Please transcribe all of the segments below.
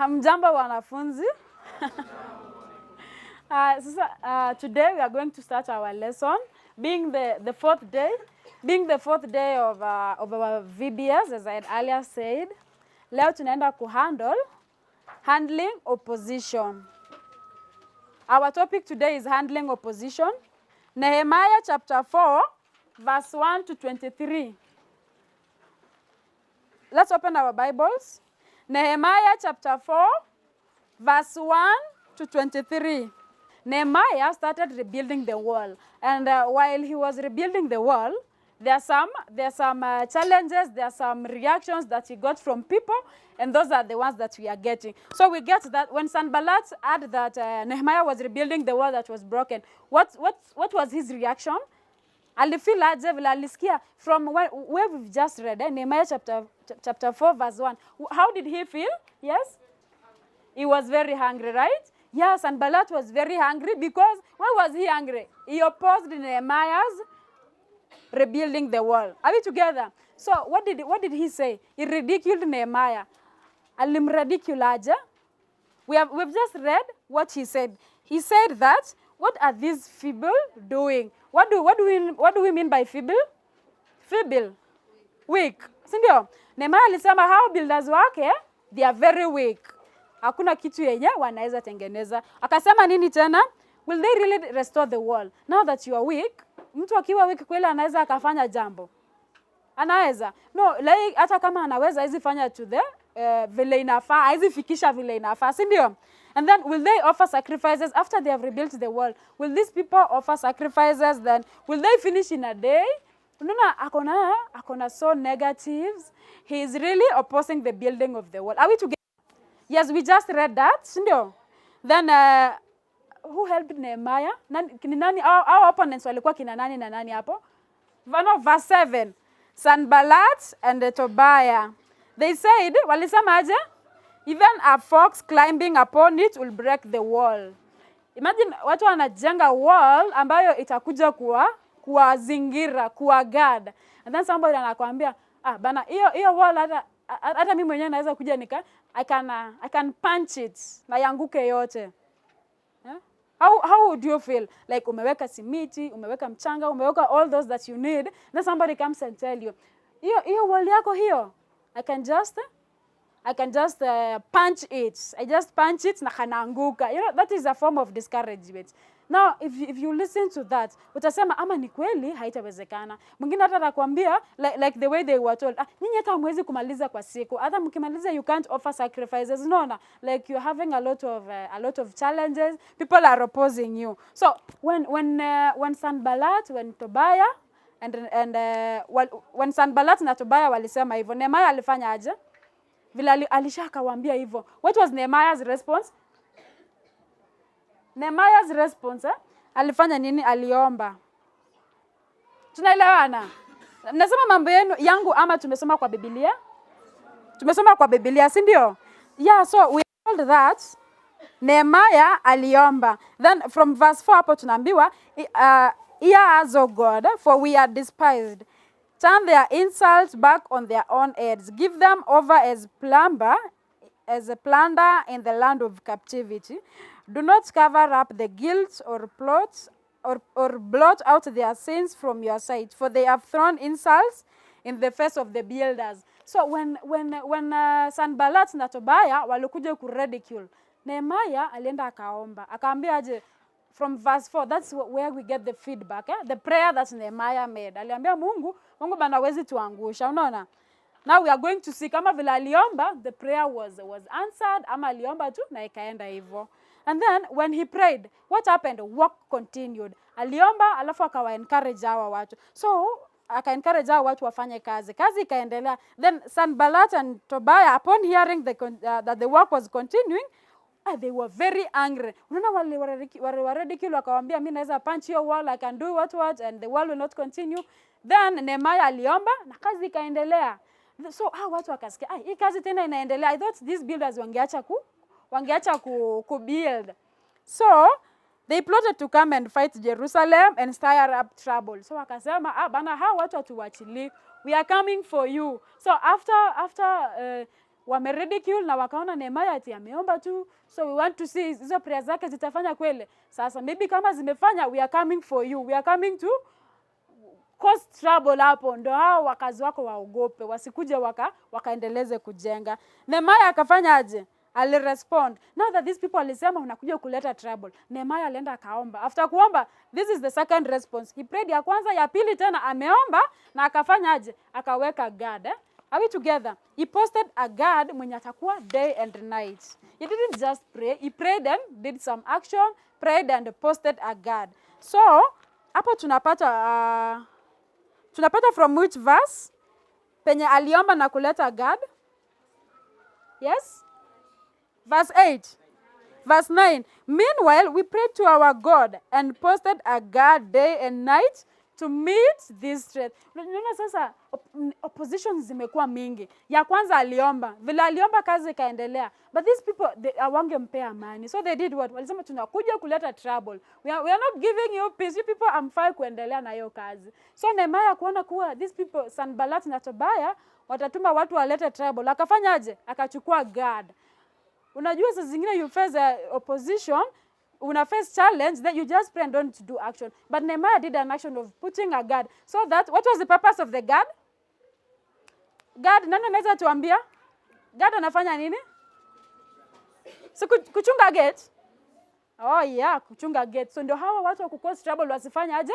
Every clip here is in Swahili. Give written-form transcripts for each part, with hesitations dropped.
Hamjambo wanafunzi. Today we are going to start our lesson, being the fourth day of our VBS, as I had earlier said. Leo tunaenda handling opposition. Our topic today is handling opposition. Nehemiah chapter 4, verse 1 to 23. Let's open our Bibles. Nehemiah chapter 4, verse 1 to 23. Nehemiah started rebuilding the wall. And while he was rebuilding the wall, there are some challenges, there are some reactions that he got from people, and those are the ones that we are getting. So we get that when Sanballat heard that Nehemiah was rebuilding the wall that was broken, what was his reaction? Alifeel aje vile alisikia from where we've just read, Nehemiah chapter 4, verse 1. How did he feel? Yes? He was very hungry, right? Yes, Sanballat was very hungry because, why was he hungry? He opposed Nehemiah's rebuilding the wall. Are we together? So what did he say? He ridiculed Nehemiah. Alimridiculaje. We've just read what he said. He said that, what are these feeble doing? What do we mean by feeble? Feeble. Weak. Sindio? Nehemiah alisema how builders wake, they are very weak. Hakuna kitu yenye wanaweza tengeneza. Akasema nini tena? Will they really restore the wall? Now that you are weak, mtu akiwa weak kweli anaweza akafanya jambo. Anaweza. No, like hata kama anaweza hizi fanya to the vile inafaa, hizi fikisha vile inafaa, si ndio? And then will they offer sacrifices after they have rebuilt the wall? Will these people offer sacrifices then? Will they finish in a day? Unaona akona so negatives. He is really opposing the building of the wall. Are we together? Yes, we just read that, ndio. Then who helped Nehemiah? Nani our opponents walikuwa kina nani na nani hapo? No, verse 7. Sanballat and Tobiah. They said, walisema aje? Even a fox climbing upon it will break the wall. Imagine watu wanajenga wall ambayo itakuja kuwazingira, guard. And then somebody anakuambia, bana hiyo wall hata mimi mwenyewe naweza kuja I can punch it na yanguke yote. Yeah? How would you feel? Like umeweka simiti, umeweka mchanga, umeweka all those that you need, then somebody comes and tell you, hiyo wall yako hiyo, I can just punch it. I just punch it na kanaanguka. You know, that is a form of discouragement. Now, if you listen to that, utasema ama ni kweli haitawezekana. Mwingine hata atakwambia like the way they were told, nyinyi hata hamwezi kumaliza kwa siku. Hata mkimaliza you can't offer sacrifices. No. Like you're having a lot of challenges. People are opposing you. So when Sanballat, when Tobiah when Sanballat na Tobiah walisema hivyo, Nehemiah alifanya aje? Vile alishakawaambia hivyo. What was Nehemiah's response? Nehemiah's response, alifanya nini? Aliomba. Tunaelewana? Mnasema mambo yangu ama tumesoma kwa Biblia? Tumesoma kwa Biblia, si ndio? Yeah, so we told that Nehemiah aliomba. Then from verse 4 hapo tunaambiwa, hear us, O God, for we are despised. Turn their insults back on their own heads. Give them over as a plunder in the land of captivity. Do not cover up the guilt or blot out their sins from your sight, for they have thrown insults in the face of the builders. So when Sanballat na Tobiah walikuja kuridicule, Nehemiah alienda akaomba. Akaambia aje, from verse 4, that's where we get the feedback, the prayer that Nehemiah made. Aliambia Mungu bana hawezi tuangusha, unaona? Now we are going to see kama vile aliomba, the prayer was answered, ama aliomba tu na ikaenda hivyo. And then when he prayed, what happened? Work continued. Aliomba alafu akawa encourage hawa watu. So aka-encourage hawa watu wafanye kazi. Kazi ikaendelea. Then Sanballat and Tobiah, upon hearing that the work was continuing, they were very angry. Unaona wale ridicule wakawaambia mimi naweza punch your wall, I can do what and the wall will not continue. Then Nehemiah aliomba na kazi ikaendelea. So watu wakasikia, hii kazi tena inaendelea. I thought these builders wangeacha ku build. So they plotted to come and fight Jerusalem and stir up trouble. So wakasema, bana watu watuachili. We are coming for you. So after wameridicule na wakaona Nehemiah ati ameomba tu, so we want to see hizo prayers zake zitafanya kweli. Sasa maybe kama zimefanya, we are coming for you, we are coming to cause trouble hapo. Ndo hao wakazi wako waogope, wasikuje wakaendeleze kujenga. Nehemiah akafanya aje? Alirespond. Now that these people alisema unakuja kuleta trouble, Nehemiah alienda akaomba. After kuomba, this is the second response. He prayed ya kwanza, ya pili tena ameomba na akafanya aje? Akaweka guard. Are we together? He posted a guard mwenye atakuwa day and night. He didn't just pray, he prayed and did some action, prayed and posted a guard. So, hapo tunapata from which verse? Penye aliomba na kuleta guard? Yes? Verse 8. Verse 9. Meanwhile, we prayed to our God and posted a guard day and night to meet this threat. Unaona sasa oppositions zimekuwa mingi. Ya kwanza aliomba. Vile aliomba kazi ikaendelea. But these people, hawangempea amani. So they did what? Walisema tunakuja kuleta trouble. We are not giving you peace. You people amfai kuendelea na hiyo kazi. So Nehemiah kuona kuwa these people, Sanballat na Tobiah, watatuma watu walete trouble. Akafanya aje? Akachukua guard. Unajua saa zingine you face opposition, una face challenge, then you just pray and don't do action. But Nehemiah did an action of putting a guard. So that, what was the purpose of the guard? Guard, nani anaweza tuambia? Guard anafanya nini? So kuchunga gate? Oh yeah, kuchunga gate. So ndio hawa watu wa kucause trouble wasifanya aje?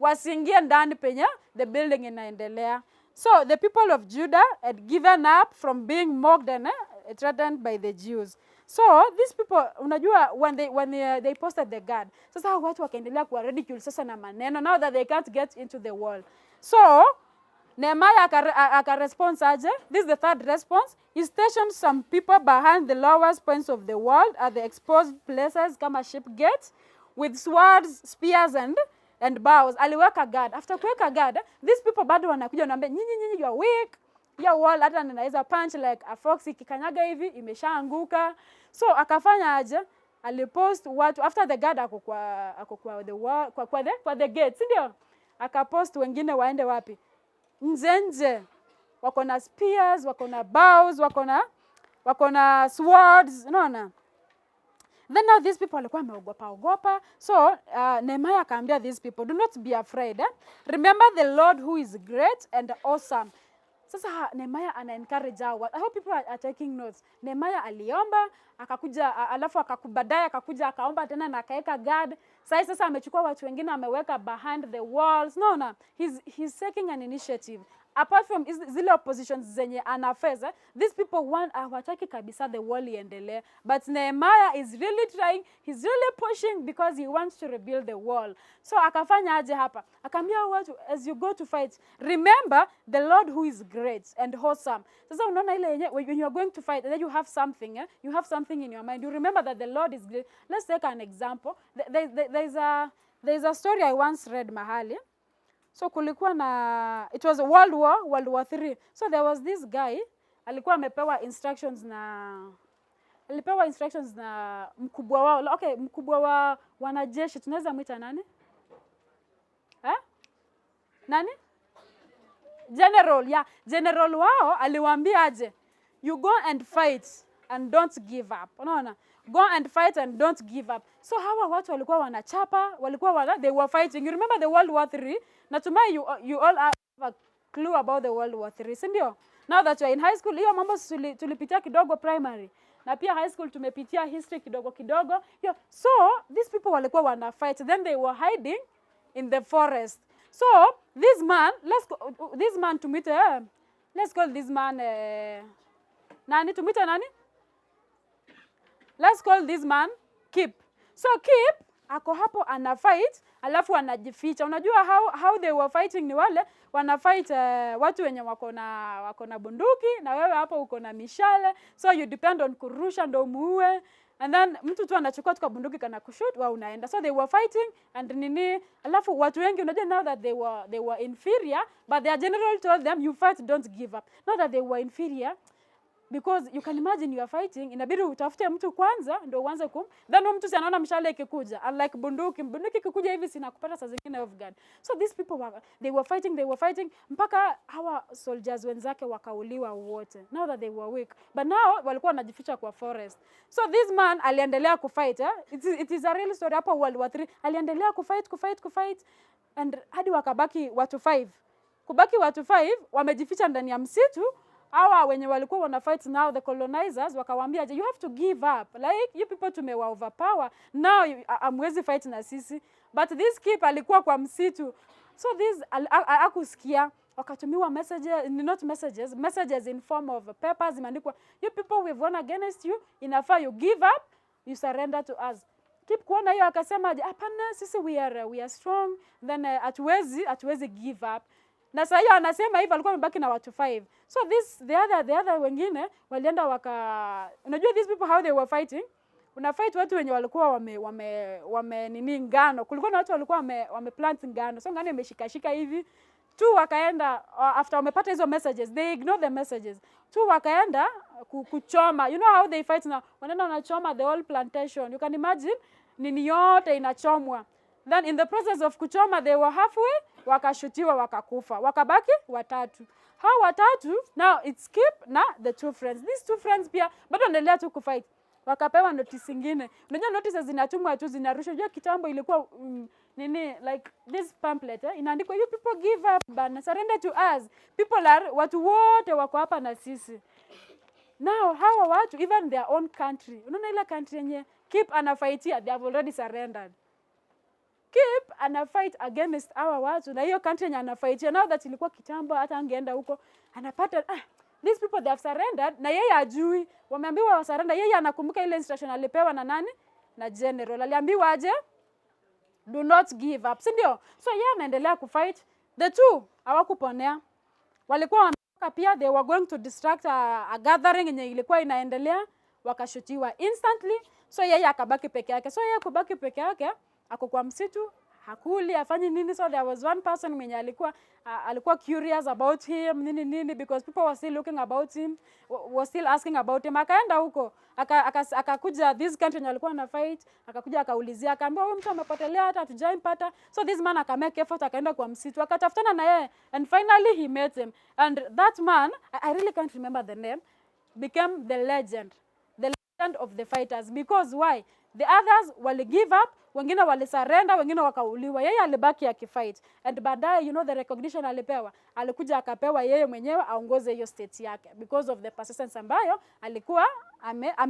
Wasiingie ndani penye the building inaendelea. So the people of Judah had given up from being mocked and threatened by the Jews. So these people, unajua, when they posted the guard, sasa hao watu wakaendelea kuwa ridicule sasa na maneno, now that they can't get into the wall. So Nehemiah aka-response aje? This is the third response. He stationed some people behind the lowest points of the wall at the exposed places kama ship gate with swords, spears and bows. Aliweka guard. After kuweka guard, these people bado wanakuja wanaambia nyinyi you are weak. Ya wall hata ninaweza punch like a fox, ikikanyaga hivi imeshaanguka. So akafanya aje? Alipost watu after the guard ako kwa the wall, kwa the gate, si ndio? Akapost wengine waende wapi? Nje. Wako na spears, wako na bows, wako na swords, unaona? Then now these people walikuwa wameogopa. So Nehemiah akaambia these people, do not be afraid. Remember the Lord who is great and awesome. Sasa Nehemiah ana-encourage hao. I hope people are taking notes. Nehemiah aliomba, akakuja, alafu akakubadaya, akakuja, akaomba tena na akaeka guard. Sasa amechukua watu wengine ameweka behind the walls. No. He's taking an initiative. Apart from zile oppositions zenye anaface, these people hawataki kabisa the wall iendelee. But Nehemiah is really trying, he's really pushing because he wants to rebuild the wall. So akafanya aje hapa? Akaambia watu, as you go to fight, remember the Lord who is great and awesome. Sasa unaona ile yenye, when you are going to fight, and then you have something in your mind. You remember that the Lord is great. Let's take an example. There's a story I once read mahali. So kulikuwa na, it was World War 3. So there was this guy, alikuwa amepewa instructions na mkubwa wao. Okay, mkubwa wa wanajeshi, tunaweza mwita nani? Nani? General, yeah. General wao aliwaambia aje, you go and fight and don't give up. Unaona? Go and fight and don't give up. So hawa watu walikuwa wanachapa, they were fighting. You remember the World War 3? Natumai you all have a clue about the World War 3, si ndio? Now that you are in high school, hiyo mambo tulipitia kidogo primary. Na pia high school tumepitia history kidogo. Yeah. So these people walikuwa wana fight. Then they were hiding in the forest. So this man, let's call this man nani tumita nani? Let's call this man Kip. So Kip ako hapo ana fight, alafu anajificha. Unajua how they were fighting ni wale wana fight watu wenye wako na bunduki na wewe hapo uko na mishale. So you depend on kurusha ndo muue. And then mtu tu anachukua tu bunduki kana kushoot wa unaenda. So they were fighting and nini, alafu watu wengi unajua now that they were inferior, but their general told them you fight, don't give up. Now that they were inferior, Because you can imagine you are fighting, inabidi utafute mtu kwanza ndio uanze then mtu si anaona mshale ikikuja, unlike bunduki ikikuja hivi sinakupata saa zingine off guard. So these people they were fighting mpaka hawa soldiers wenzake wakauliwa wote, now that they were weak, but now walikuwa wanajificha kwa forest. So this man aliendelea kufight, it is a real story. Hapo World War 3 aliendelea kufight and hadi wakabaki watu 5. Kubaki watu 5 wamejificha ndani ya msitu. Hawa wenye walikuwa wana fight now, the colonizers, wakawaambia, you have to give up, like you people tumewa overpower, now amwezi fight na sisi. But this keep alikuwa kwa msitu, so this akusikia, wakatumiwa messages in form of papers, imeandikwa, you people we've won against you, inafaa you give up, you surrender to us. Keep kuona hiyo akasema, hapana, sisi we are strong, then hatuwezi give up. Na sasa hiyo anasema hivi alikuwa amebaki na watu 5. So the other wengine walienda unajua these people how they were fighting? Una fight watu wenye walikuwa wame nini ngano. Kulikuwa na watu walikuwa wame plant ngano. So ngano imeshikashika hivi. 2 wakaenda after wamepata hizo messages, they ignore the messages. 2 wakaenda kuchoma. You know how they fight now? Wanaenda wanachoma the whole plantation. You can imagine nini yote inachomwa. Then in the process of kuchoma they were halfway, wakashutiwa wakakufa. Wakabaki 3. Hao 3 now it's Kip na the 2 friends. These 2 friends pia bado wanaendelea tu kufight. Wakapewa notice nyingine. Unajua notices zinatumwa tu zinarushwa. Unajua kitambo ilikuwa nini like this pamphlet inaandikwa, you people give up bana, surrender to us. People are watu wote wako hapa na sisi. Now hawa watu even their own country. Unaona ile country yenye Kip anafightia, they have already surrendered. Kip anafight against our watu na hiyo country yenye anafightia, now that ilikuwa kitambo hata angeenda huko anapata these people they have surrendered na yeye ajui, wameambiwa wa surrender. Yeye anakumbuka ile instruction alipewa na nani? Na general. Aliambiwa aje? Do not give up, si ndio? So yeye anaendelea kufight. The 2 hawakuponea. Walikuwa wanatoka pia, they were going to distract a gathering yenye ilikuwa inaendelea, wakashutiwa instantly. So yeye akabaki peke yake. So yeye kubaki peke yake, ako kwa msitu, hakuli, afanye nini. So there was one person mwenye alikuwa curious about him, nini, because people were still looking about him, were still asking about him. Akaenda huko, akakuja this country alikuwa na fight, akakuja akaulizia, akaambia huyu mtu amepotelea hata hatujampata. So this man akamake effort, akaenda kwa msitu, akatafutana na yeye, and finally he met him. And that man, I really can't remember the name, became the legend of the fighters. Because why? The others wali give up, wengine wali surrender, wengine wakauliwa. Yeye alibaki akifight. And baadaye, you know, the recognition alipewa, alikuja akapewa yeye mwenyewe aongoze hiyo state yake because of the persistence ambayo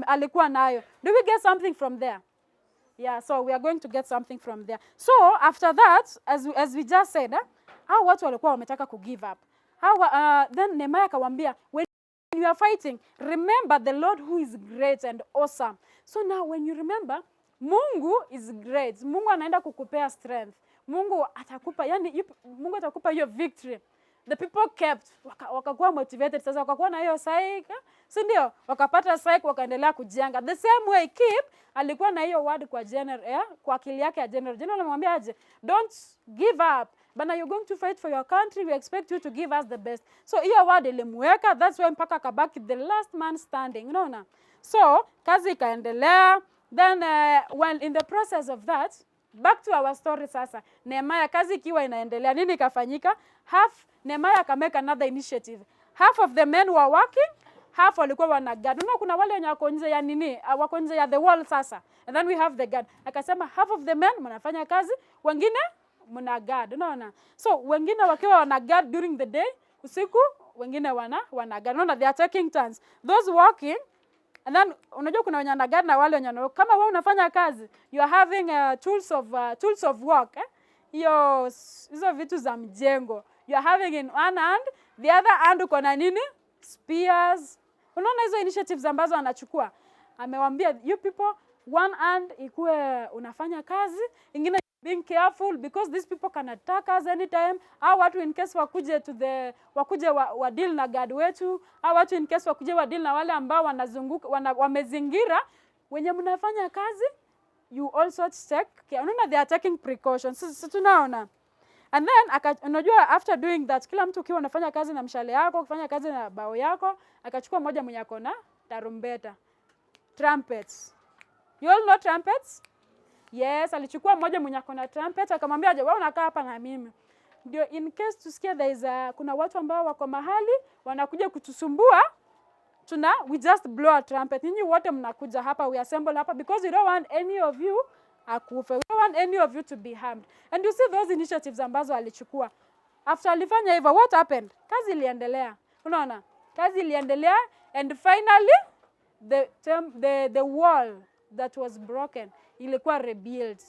alikuwa nayo. Do we get something from there? Yeah, so we are going to get something from there. So after that, as we just said, hao watu walikuwa wametaka ku give up. Then Nehemiah akawaambia, when you are fighting, remember the Lord who is great and awesome. So now when you remember, Mungu is great. Mungu anaenda kukupea strength. Mungu atakupa, Mungu atakupa hiyo victory. The people kept, wakakuwa motivated. Sasa wakakuwa na hiyo psyche, si ndio? Wakapata psyche, wakaendelea kujenga. The same way Kip alikuwa na hiyo word kwa general, kwa akili yake ya general. General anamwambia aje, don't give up. But now you're going to fight for your country, we expect you to give us the best. So hiyo word ilimweka, that's why mpaka kabaki the last man standing, unaona? So kazi ikaendelea. Then when in the process of that, back to our story sasa. Nehemiah kazi ikiwa inaendelea, nini ikafanyika? Nehemiah make another initiative. Half of the men were working, half walikuwa wanagad. Unaona kuna wale wenye wako nje ya nini? Wako nje ya the wall sasa. And then we have the guard. Akasema half of the men mnafanya kazi, wengine mnagad. Unaona? So wengine wakiwa wanagad during the day, usiku wengine wanagad. Unaona, they are taking turns. Those working, and then unajua kuna wenye wanagad na wale wenye kama wewe unafanya kazi, you are having tools of work, hizo vitu za mjengo. You are having in one hand, the other hand uko na nini? Spears. Unaona hizo initiatives ambazo anachukua. Amewaambia you people, one hand ikuwe unafanya kazi, ingine being careful because these people can attack us anytime. Au watu in case wakuje wa deal na guard wetu, au watu in case wakuje wa deal na wale ambao wanazunguka wamezingira wenye mnafanya kazi, you also take care. Unaona, they are taking precautions. So tunaona. And then unajua after doing that, kila mtu ukiwa unafanya kazi na mshale yako, ukifanya kazi na bao yako, akachukua moja mwenye ako na tarumbeta, trumpets. You all know trumpets? Yes, alichukua moja mwenye ako na trumpet, akamwambia wewe unakaa hapa na mimi. Ndio in case tusikie there is kuna watu ambao wako mahali wanakuja kutusumbua, we just blow a trumpet. Ninyi wote mnakuja hapa, we assemble hapa because we don't want any of you akufe. We don't want any of you to be harmed. And you see those initiatives ambazo alichukua. After alifanya hivyo, what happened? Kazi iliendelea. Unaona? Kazi iliendelea, and finally the wall that was broken ilikuwa rebuilt.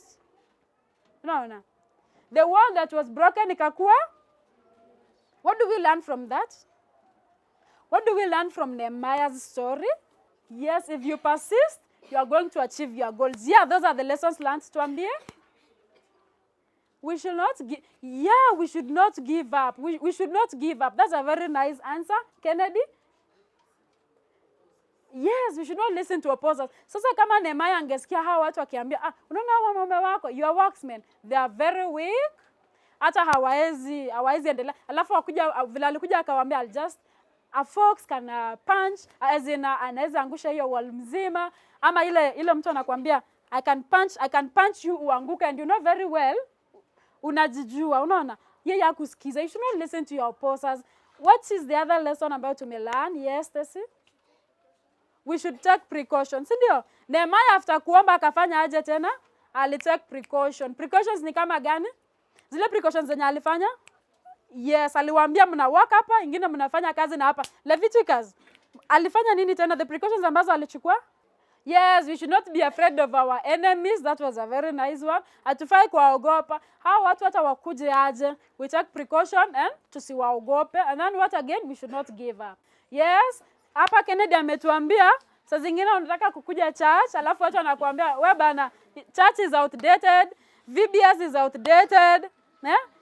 Unaona? The wall that was broken ikakuwa. What do we learn from that? What do we learn from Nehemiah's story? Yes, if you persist, you are going to achieve your goals. Yeah, those are the lessons learned, tuambie. We should not we should not give up. We should not give up. That's a very nice answer, Kennedy. Yes, we should not listen to opposers. Sasa kama Nehemiah angesikia hawa watu wakiambia, unaona hawa mume wako, your worksmen, they are very weak. Hata hawawezi endelea. Alafu vile alikuja akawaambia, a fox can punch, as in anaweza angusha hiyo wall mzima, ama ile mtu anakuambia I can punch you uanguke, and you know very well unajijua, unaona? Yeye hakusikiza. You should not listen to your opposers. What is the other lesson about learn? Yes, Stacy? We should take precautions, ndio? Nehemiah after kuomba akafanya aje tena? Alitake precaution. Precautions ni kama gani? Zile precautions zenye alifanya? Yes, aliwaambia mna work hapa, ingine mnafanya kazi na hapa. Leviticus alifanya nini tena? The precautions ambazo alichukua? Yes, we should not be afraid of our enemies. That was a very nice one. Hatufai kuwaogopa. Hao watu hata wakuje aje. We take precaution and tusiwaogope. And then what again? We should not give up. Yes, hapa Kennedy ametuambia saa zingine unataka kukuja church, alafu watu wanakuambia we bana, church is outdated, VBS is outdated.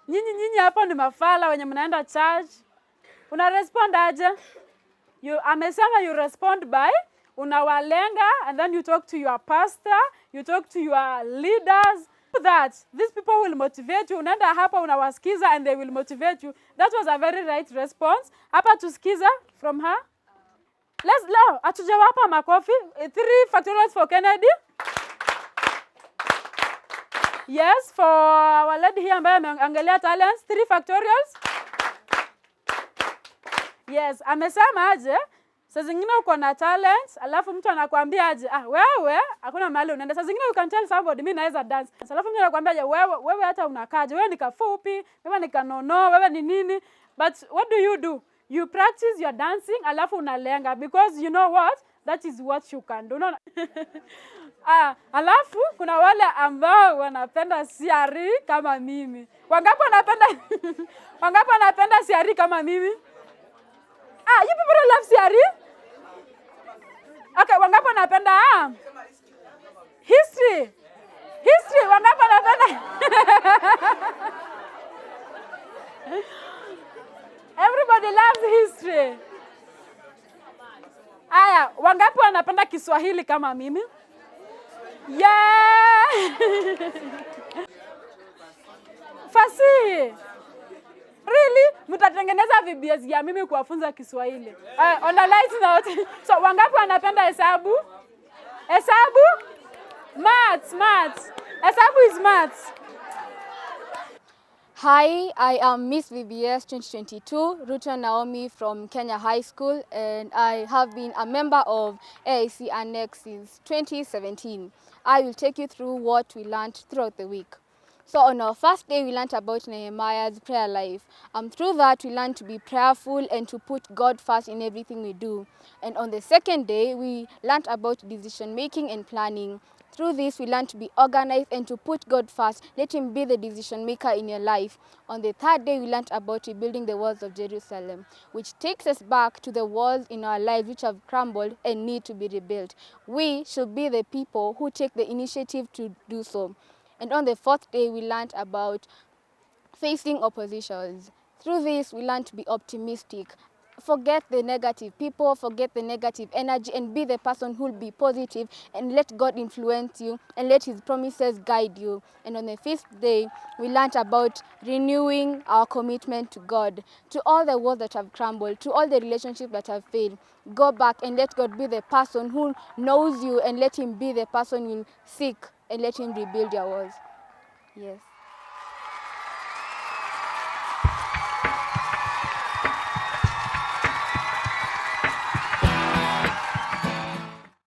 Nyinyi hapo ni mafala wenye mnaenda church. Una respond aje? Amesema you respond by unawalenga, and then you talk to your pastor, you talk to your leaders. That these people will motivate you. Unaenda hapa unawasikiza and they will motivate you. That was a very right response. Hapa tusikiza from her. Atujawapa makofi. 3 factorials for Kennedy. Yes, for our lady here ambaye ameangalia talents, 3 factorials. Yes, amesema aje, saa zingine uko na talents, alafu mtu anakuambia aje, wewe hakuna mahali unaenda. Saa zingine you can tell somebody mimi naweza dance. Alafu mtu anakuambia aje, wewe hata unakaje, wewe ni kafupi, wewe ni kanono, wewe ni nini? But what do? You practice your dancing, alafu unalenga, because you know what? That is what you can do. No. Alafu kuna wale ambao wanapenda siari kama mimi. Wangapi wanapenda siari kama mimi? You people love siari? Okay, wangapi wanapenda history? Wangapi wanapenda? Everybody loves history. Wangapi wanapenda Kiswahili kama mimi? Yeah. Fasihi. Really? Mtatengeneza VBS ya mimi kuwafunza Kiswahili. On a light note. So wangapi wanapenda hesabu? Maths. Hesabu is maths. Hi, I am Miss VBS 2022, Ruta Naomi from Kenya High School, and I have been a member of AIC Annex since 2017. I will take you through what we learned throughout the week. So on our first day, we learned about Nehemiah's prayer life. Through that, we learned to be prayerful and to put God first in everything we do. And on the second day, we learned about decision making and planning. Through this, we learn to be organized and to put God first. Let him be the decision maker in your life. On the third day, we learned about rebuilding the walls of Jerusalem, which takes us back to the walls in our lives which have crumbled and need to be rebuilt. We should be the people who take the initiative to do so. And on the fourth day, we learned about facing oppositions. Through this, we learned to be optimistic. forget the negative people, forget the negative energy, and be the person who will be positive, and let God influence you, and let his promises guide you. And on the 5th day, we learnt about renewing our commitment to God. To all the walls that have crumbled, to all the relationships that have failed, go back and let God be the person who knows you, and let him be the person you seek, and let him rebuild your walls. Yes.